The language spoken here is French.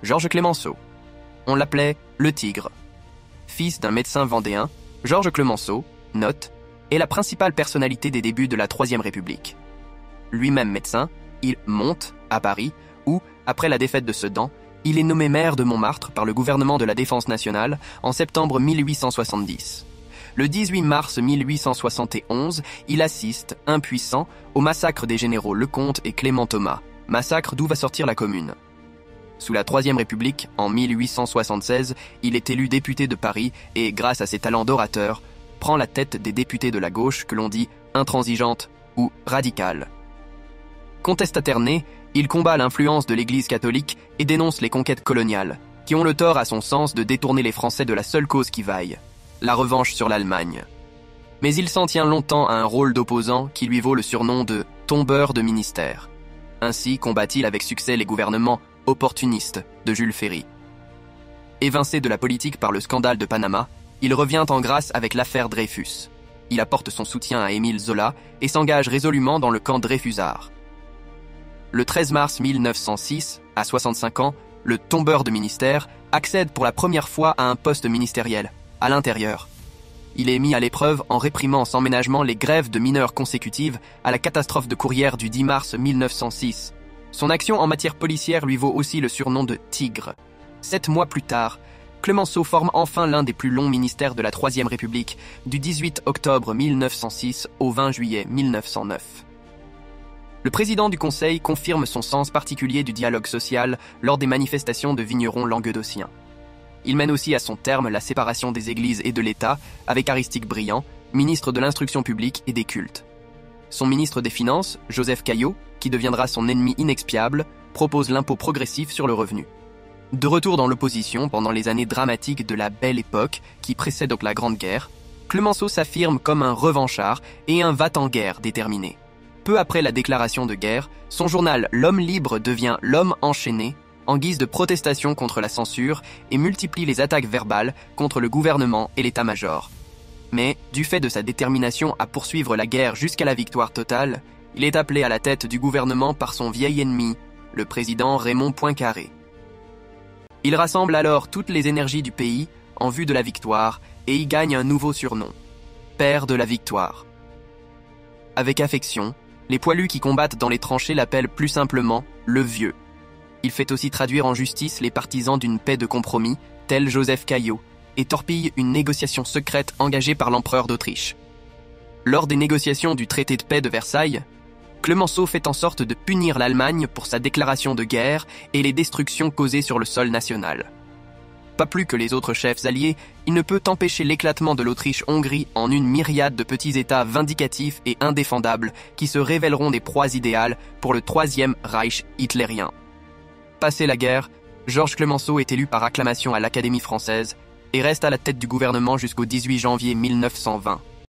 Georges Clemenceau. On l'appelait le Tigre. Fils d'un médecin vendéen, Georges Clemenceau, note, est la principale personnalité des débuts de la Troisième République. Lui-même médecin, il monte à Paris, où, après la défaite de Sedan, il est nommé maire de Montmartre par le gouvernement de la Défense nationale en septembre 1870. Le 18 mars 1871, il assiste, impuissant, au massacre des généraux Lecomte et Clément Thomas, massacre d'où va sortir la Commune. Sous la Troisième République, en 1876, il est élu député de Paris et, grâce à ses talents d'orateur, prend la tête des députés de la gauche que l'on dit intransigeante ou radicale. Contestataire né, il combat l'influence de l'Église catholique et dénonce les conquêtes coloniales, qui ont le tort à son sens de détourner les Français de la seule cause qui vaille, la revanche sur l'Allemagne. Mais il s'en tient longtemps à un rôle d'opposant qui lui vaut le surnom de « tombeur de ministère ». Ainsi combat-il avec succès les gouvernements opportunistes de Jules Ferry. Évincé de la politique par le scandale de Panama, il revient en grâce avec l'affaire Dreyfus. Il apporte son soutien à Émile Zola et s'engage résolument dans le camp dreyfusard. Le 13 mars 1906, à 65 ans, le tombeur de ministère accède pour la première fois à un poste ministériel, à l'intérieur. Il est mis à l'épreuve en réprimant sans ménagement les grèves de mineurs consécutives à la catastrophe de Courrières du 10 mars 1906. Son action en matière policière lui vaut aussi le surnom de « Tigre ». 7 mois plus tard, Clemenceau forme enfin l'un des plus longs ministères de la Troisième République, du 18 octobre 1906 au 20 juillet 1909. Le président du Conseil confirme son sens particulier du dialogue social lors des manifestations de vignerons languedociens. Il mène aussi à son terme la séparation des églises et de l'État avec Aristide Briand, ministre de l'Instruction publique et des cultes. Son ministre des Finances, Joseph Caillaux, qui deviendra son ennemi inexpiable, propose l'impôt progressif sur le revenu. De retour dans l'opposition pendant les années dramatiques de la Belle Époque qui précède donc la Grande Guerre, Clemenceau s'affirme comme un revanchard et un va-t-en-guerre déterminé. Peu après la déclaration de guerre, son journal L'Homme libre devient L'Homme enchaîné, en guise de protestation contre la censure et multiplie les attaques verbales contre le gouvernement et l'état-major. Mais, du fait de sa détermination à poursuivre la guerre jusqu'à la victoire totale, il est appelé à la tête du gouvernement par son vieil ennemi, le président Raymond Poincaré. Il rassemble alors toutes les énergies du pays en vue de la victoire et y gagne un nouveau surnom, Père de la Victoire. Avec affection, les poilus qui combattent dans les tranchées l'appellent plus simplement le Vieux. Il fait aussi traduire en justice les partisans d'une paix de compromis, tel Joseph Caillaux, et torpille une négociation secrète engagée par l'empereur d'Autriche. Lors des négociations du traité de paix de Versailles, Clemenceau fait en sorte de punir l'Allemagne pour sa déclaration de guerre et les destructions causées sur le sol national. Pas plus que les autres chefs alliés, il ne peut empêcher l'éclatement de l'Autriche-Hongrie en une myriade de petits États vindicatifs et indéfendables qui se révéleront des proies idéales pour le Troisième Reich hitlérien. Passé la guerre, Georges Clemenceau est élu par acclamation à l'Académie française et reste à la tête du gouvernement jusqu'au 18 janvier 1920.